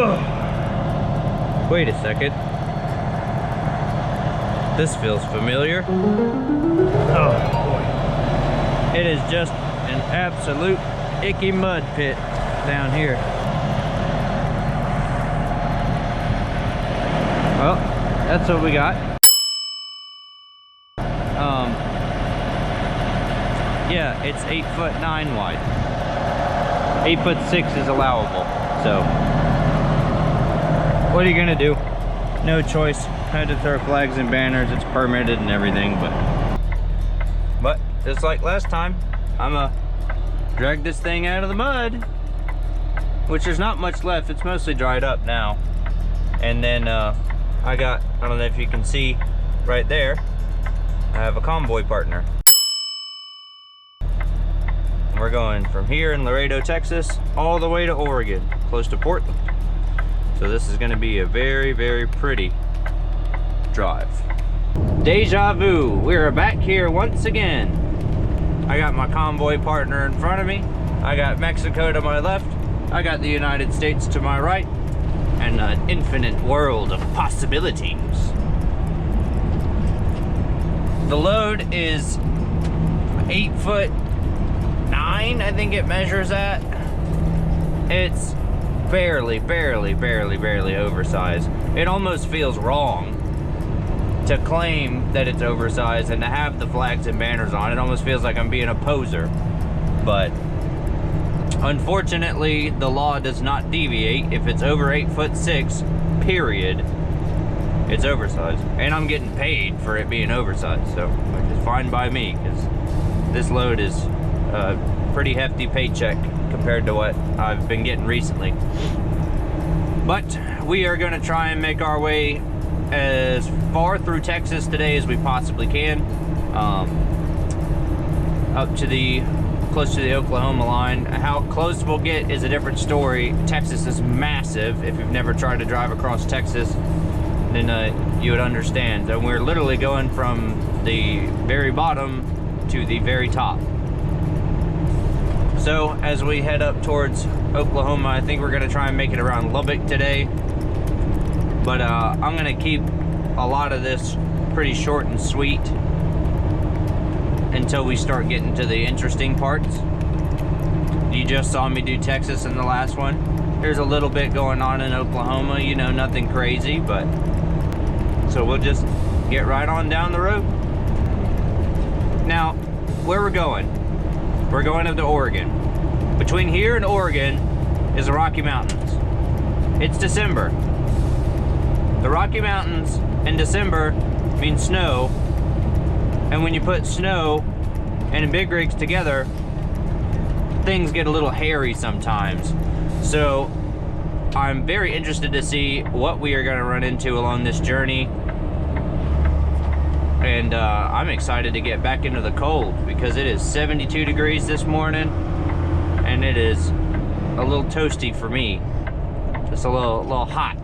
Ugh. Wait a second. This feels familiar. Oh boy. It is just an absolute icky mud pit down here. Well, that's what we got. Yeah, it's 8'9" wide. 8'6" is allowable. So, what are you gonna do? No choice. Had to throw flags and banners. It's permitted and everything, but just like last time, I'ma drag this thing out of the mud, which there's not much left. It's mostly dried up now. And then I don't know if you can see right there, I have a convoy partner. We're going from here in Laredo, Texas, all the way to Oregon, close to Portland. So this is gonna be a very, very pretty drive. Deja vu, we're back here once again. I got my convoy partner in front of me. I got Mexico to my left. I got the United States to my right. And an infinite world of possibilities. The load is 8'9", I think it measures at. It's barely oversized. It almost feels wrong to claim that it's oversized and to have the flags and banners on. It almost feels like I'm being a poser. But unfortunately, the law does not deviate. If it's over 8'6", period, it's oversized. And I'm getting paid for it being oversized, so which is fine by me, because this load is a pretty hefty paycheck compared to what I've been getting recently. But we are gonna try and make our way as far through Texas today as we possibly can, up to close to the Oklahoma line. How close we'll get is a different story. Texas is massive. If you've never tried to drive across Texas, then you would understand. And we're literally going from the very bottom to the very top. So as we head up towards Oklahoma, I think we're gonna try and make it around Lubbock today. But I'm gonna keep a lot of this pretty short and sweet until we start getting to the interesting parts. You just saw me do Texas in the last one. There's a little bit going on in Oklahoma, you know, nothing crazy, but so we'll just get right on down the road. Now, where we're going up to Oregon. Between here and Oregon is the Rocky Mountains. It's December. The Rocky Mountains in December means snow. And when you put snow and big rigs together, things get a little hairy sometimes. So I'm very interested to see what we are going to run into along this journey. And I'm excited to get back into the cold because it is 72 degrees this morning and it is a little toasty for me. Just a little hot.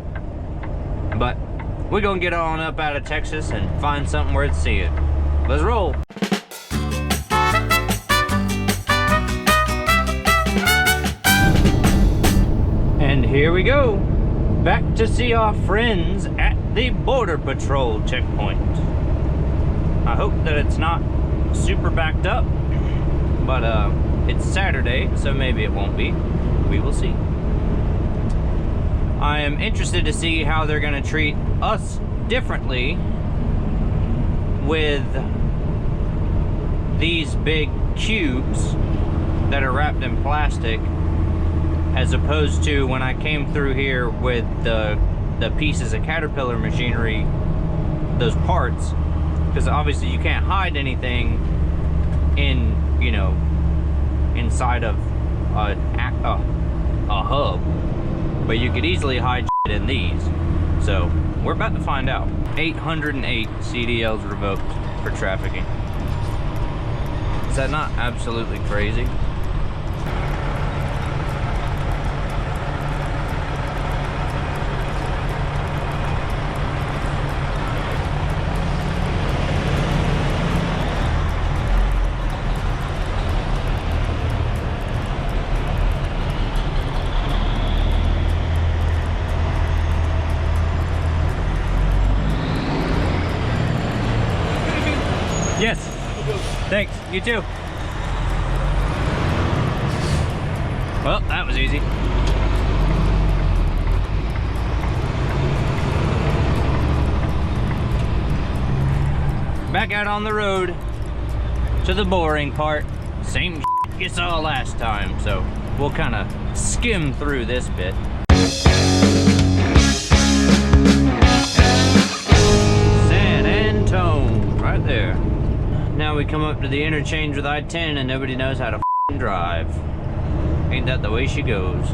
But we're going to get on up out of Texas and find something worth seeing. Let's roll. And here we go. Back to see our friends at the Border Patrol checkpoint. I hope that it's not super backed up, but it's Saturday, so maybe it won't be. We will see. I am interested to see how they're going to treat us differently with these big cubes that are wrapped in plastic, as opposed to when I came through here with the pieces of Caterpillar machinery, those parts, because obviously you can't hide anything in, you know, inside of a hub, but you could easily hide shit in these. So we're about to find out. 808 CDLs revoked for trafficking. Is that not absolutely crazy? You too. Well, that was easy. Back out on the road to the boring part. Same you saw last time, so we'll kind of skim through this bit. San Antone, right there. Now we come up to the interchange with I-10 and nobody knows how to drive. Ain't that the way she goes?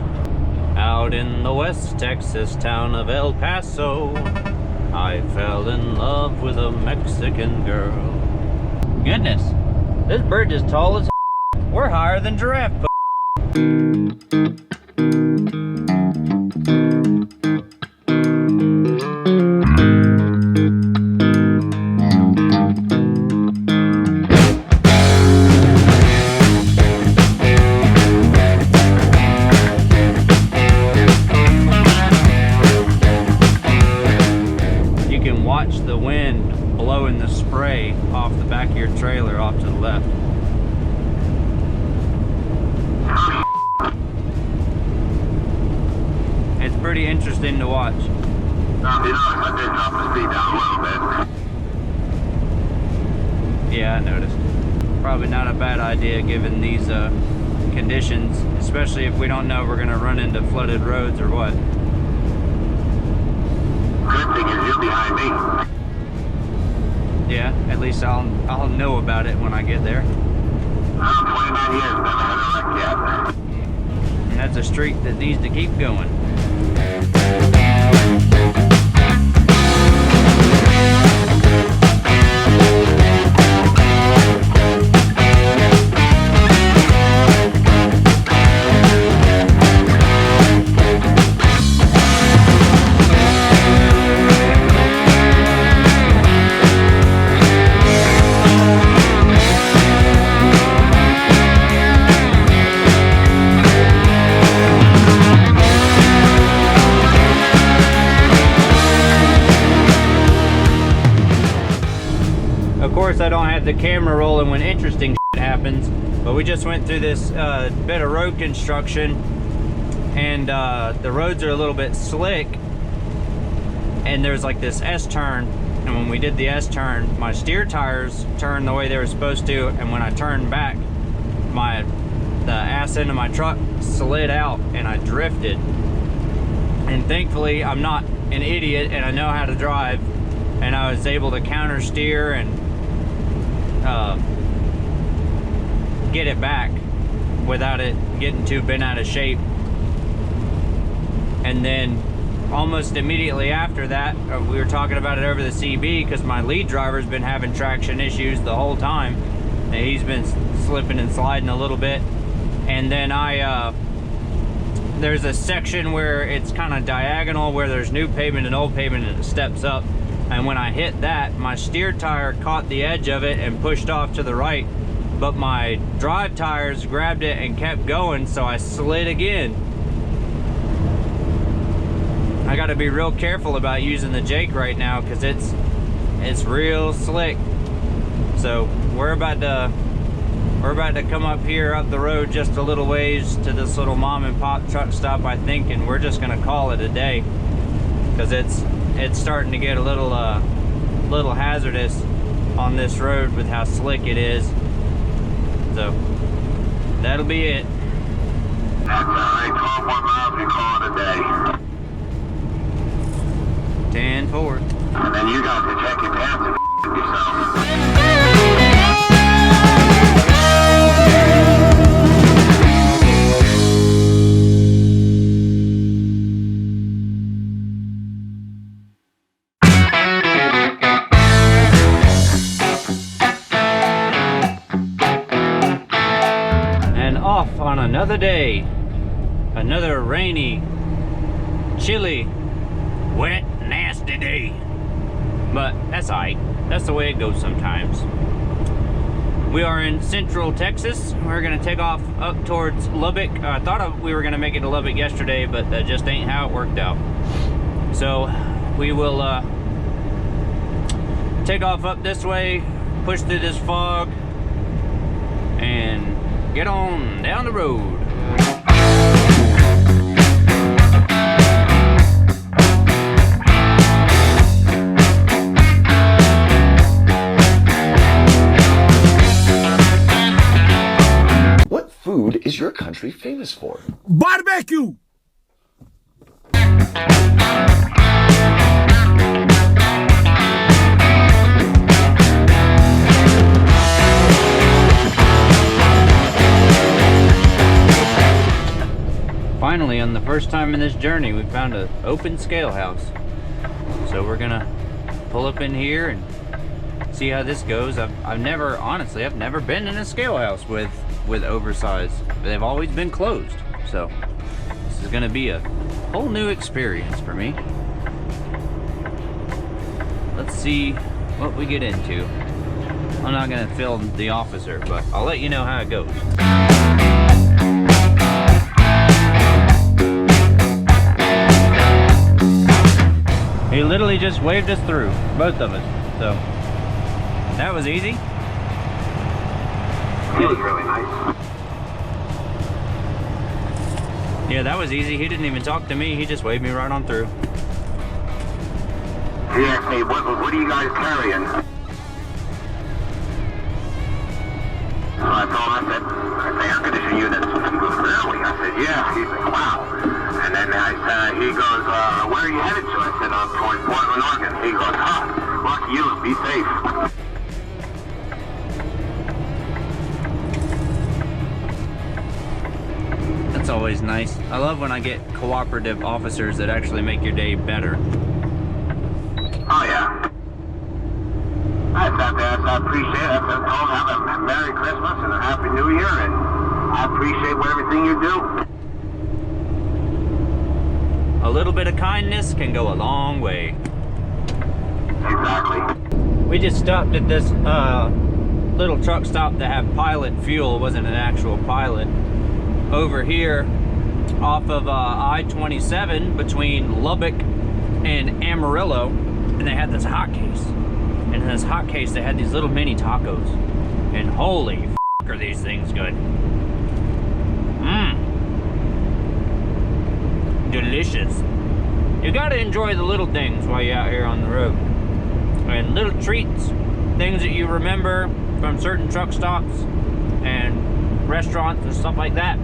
Out in the West Texas town of El Paso, I fell in love with a Mexican girl. Goodness, this bridge is tall as we're higher than giraffe. You can watch the wind blowing the spray off the back of your trailer off to the left. It's pretty interesting to watch. I did drop the speed down a little bit. Yeah, I noticed. Probably not a bad idea given these conditions, especially if we don't know we're going to run into flooded roads or what. Good thing is you're behind me. Yeah, at least I'll know about it when I get there. 29 years, never had a wreck yet. And that's a streak that needs to keep going. Of course, I don't have the camera rolling when interesting shit happens, but we just went through this bit of road construction, and the roads are a little bit slick, and there's like this S-turn, and when we did the S-turn, my steer tires turned the way they were supposed to, and when I turned back, the ass end of my truck slid out, and I drifted. And thankfully, I'm not an idiot, and I know how to drive, and I was able to counter steer and get it back without it getting too bent out of shape. And then almost immediately after that, we were talking about it over the CB because my lead driver's been having traction issues the whole time, and he's been slipping and sliding a little bit. And then there's a section where it's kind of diagonal where there's new pavement and old pavement, and it steps up. And when I hit that, my steer tire caught the edge of it and pushed off to the right, but my drive tires grabbed it and kept going, so I slid again. I gotta be real careful about using the Jake right now because it's real slick. So we're about to come up here up the road just a little ways to this little mom and pop truck stop, I think, and we're just gonna call it a day because it's starting to get a little hazardous on this road with how slick it is. So that'll be it. That's alright, 12 more miles, we call it a day. 10-4. And then you guys can check your pants and yourself. On another day, another rainy, chilly, wet, nasty day, but that's alright. That's the way it goes sometimes. We are in Central Texas. We're gonna take off up towards Lubbock. I thought we were gonna make it to Lubbock yesterday, but that just ain't how it worked out. So we will take off up this way, push through this fog, and get on down the road. What food is your country famous for? Barbecue! Finally, on the first time in this journey, we found an open scale house. So we're gonna pull up in here and see how this goes. I've never been in a scale house with Oversize. They've always been closed. So this is gonna be a whole new experience for me. Let's see what we get into. I'm not gonna film the officer, but I'll let you know how it goes. He literally just waved us through, both of us. So that was easy. It was really nice. Yeah, that was easy. He didn't even talk to me. He just waved me right on through. He asked me, what are you guys carrying? So I told him, I said, air conditioning units. He goes, really? I said, yeah. He's like, wow. And then he goes, where are you headed to? I said, I'm towards Portland, Oregon. He goes, huh, lucky you, be safe. That's always nice. I love when I get cooperative officers that actually make your day better. Oh, yeah. I appreciate it. I told him, have a Merry Christmas and a Happy New Year, and I appreciate everything you do. A little bit of kindness can go a long way. Exactly. We just stopped at this little truck stop that had Pilot fuel. It wasn't an actual Pilot. Over here off of I-27 between Lubbock and Amarillo, and they had this hot case. And in this hot case they had these little mini tacos. And holy f*** are these things good. Mmm. Delicious. You gotta enjoy the little things while you're out here on the road. And little treats, things that you remember from certain truck stops and restaurants and stuff like that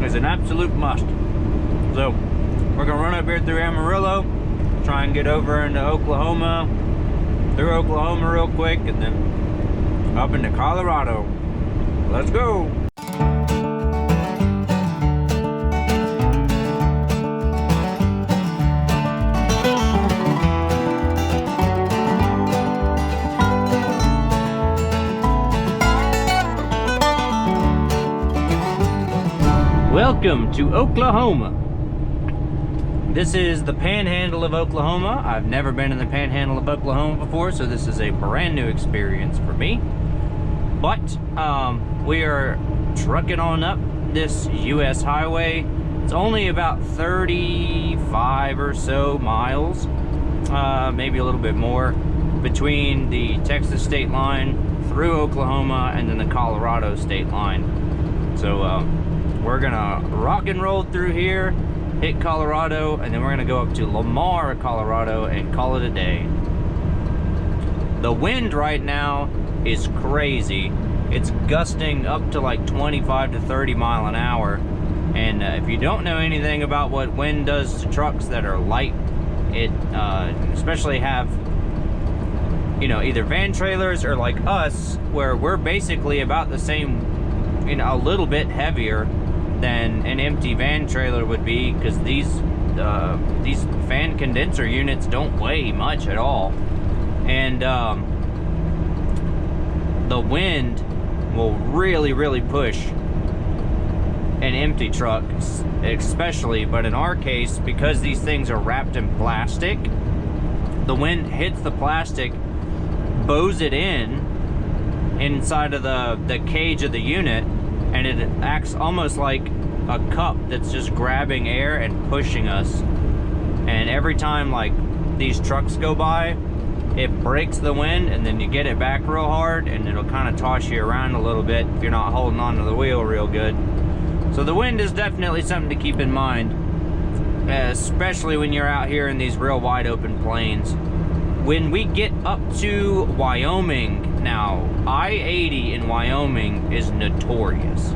is an absolute must. So we're gonna run up here through Amarillo, try and get over into Oklahoma, through Oklahoma real quick, and then up into Colorado. Let's go. Welcome to Oklahoma. This is the panhandle of Oklahoma. I've never been in the panhandle of Oklahoma before, so this is a brand new experience for me. But we are trucking on up this US highway. It's only about 35 or so miles, maybe a little bit more, between the Texas state line through Oklahoma and then the Colorado state line. So we're gonna rock and roll through here, hit Colorado, and then we're gonna go up to Lamar, Colorado, and call it a day. The wind right now is crazy. It's gusting up to like 25 to 30 mile an hour. And if you don't know anything about what wind does to trucks that are light, it especially have, you know, either van trailers or like us, where we're basically about the same, you know, a little bit heavier than an empty van trailer would be, because these fan condenser units don't weigh much at all. And the wind will really push an empty truck especially, but in our case, because these things are wrapped in plastic, the wind hits the plastic, bows it inside of the cage of the unit, and it acts almost like a cup that's just grabbing air and pushing us. And every time like these trucks go by, it breaks the wind, and then you get it back real hard, and it'll kind of toss you around a little bit if you're not holding onto the wheel real good. So the wind is definitely something to keep in mind, especially when you're out here in these real wide open plains. When we get up to Wyoming now, I-80 in Wyoming is notorious.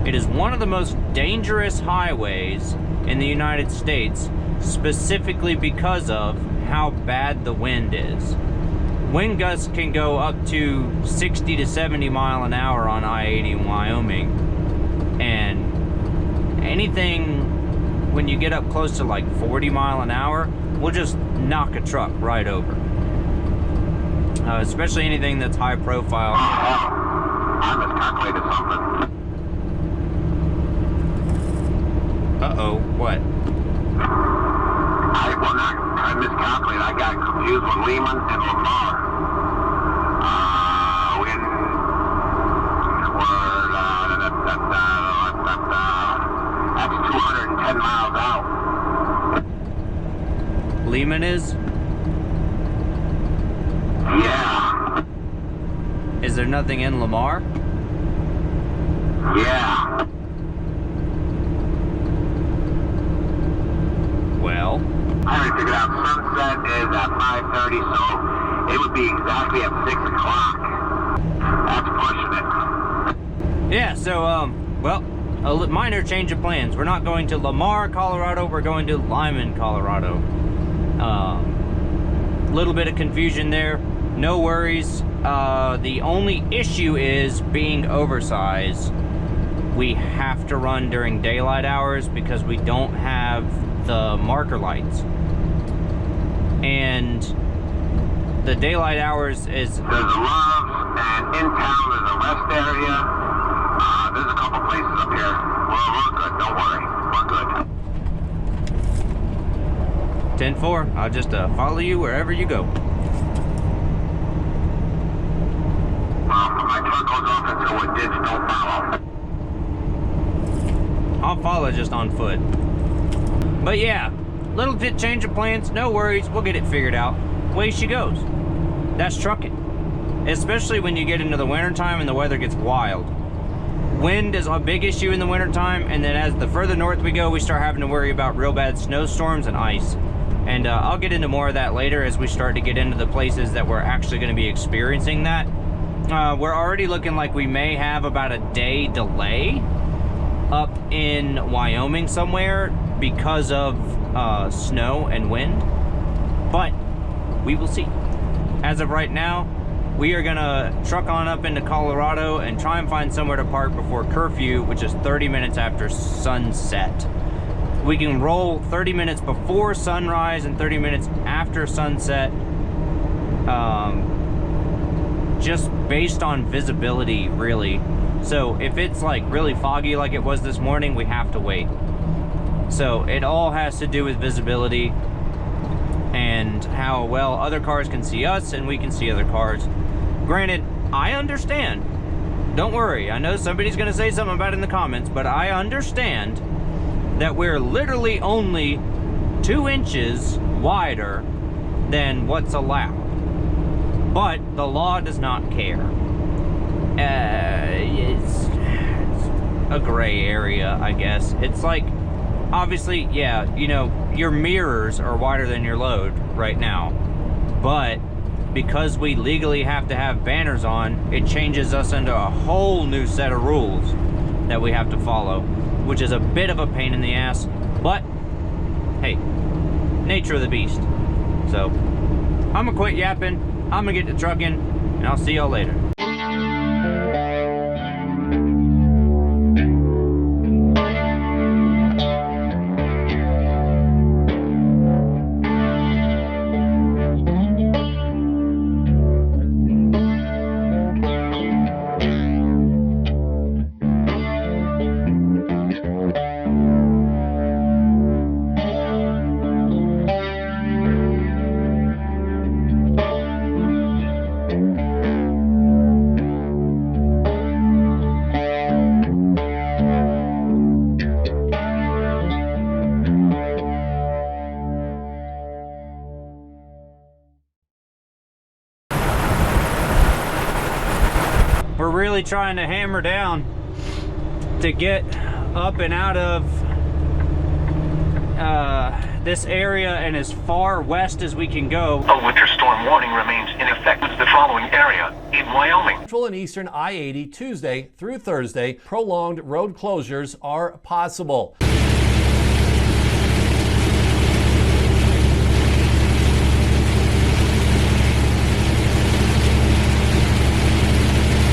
It is one of the most dangerous highways in the United States, specifically because of how bad the wind is. Wind gusts can go up to 60 to 70 mile an hour on I-80 in Wyoming, and anything when you get up close to like 40 mile an hour will just knock a truck right over. Especially anything that's high profile. I miscalculated something. Uh-oh, what? I miscalculated. I got confused with Lehman and Lamar. That's 210 miles out. Lehman is? Yeah. Is there nothing in Lamar? Yeah. Well, I already figured out sunset is at 5:30, so it would be exactly at 6 o'clock. That's pushing it. yeah, so, well, a minor change of plans. We're not going to Lamar, Colorado. We're going to Lyman, Colorado. Little bit of confusion there. No worries. The only issue is being oversized. We have to run during daylight hours because we don't have the marker lights. And the daylight hours is... There's a Love's, and in town there's a rest area. There's a couple places up here. We're good, don't worry. We're good. 10-4. I'll just follow you wherever you go. My truck goes off into a ditch, don't follow. I'll follow just on foot. But yeah, little bit change of plans, no worries, we'll get it figured out. Away she goes. That's trucking. Especially when you get into the wintertime and the weather gets wild. Wind is a big issue in the wintertime, and then as the further north we go, we start having to worry about real bad snowstorms and ice. And I'll get into more of that later as we start to get into the places that we're actually going to be experiencing that. We're already looking like we may have about a day delay up in Wyoming somewhere because of snow and wind, but we will see. As of right now, we are gonna truck on up into Colorado and try and find somewhere to park before curfew, which is 30 minutes after sunset. We can roll 30 minutes before sunrise and 30 minutes after sunset, just based on visibility, really. So if it's like really foggy like it was this morning, we have to wait. So it all has to do with visibility and how well other cars can see us and we can see other cars. Granted, I understand. Don't worry, I know somebody's gonna say something about it in the comments, but I understand that we're literally only 2 inches wider than what's allowed. But the law does not care. It's a gray area, I guess. It's like, obviously, yeah, you know, your mirrors are wider than your load right now. But because we legally have to have banners on, it changes us into a whole new set of rules that we have to follow, which is a bit of a pain in the ass. But, hey, nature of the beast. So, I'm gonna quit yapping, I'm gonna get to trucking, and I'll see y'all later. really trying to hammer down to get up and out of this area and as far west as we can go. A winter storm warning remains in effect with the following area in Wyoming. Central and Eastern I-80 Tuesday through Thursday, prolonged road closures are possible.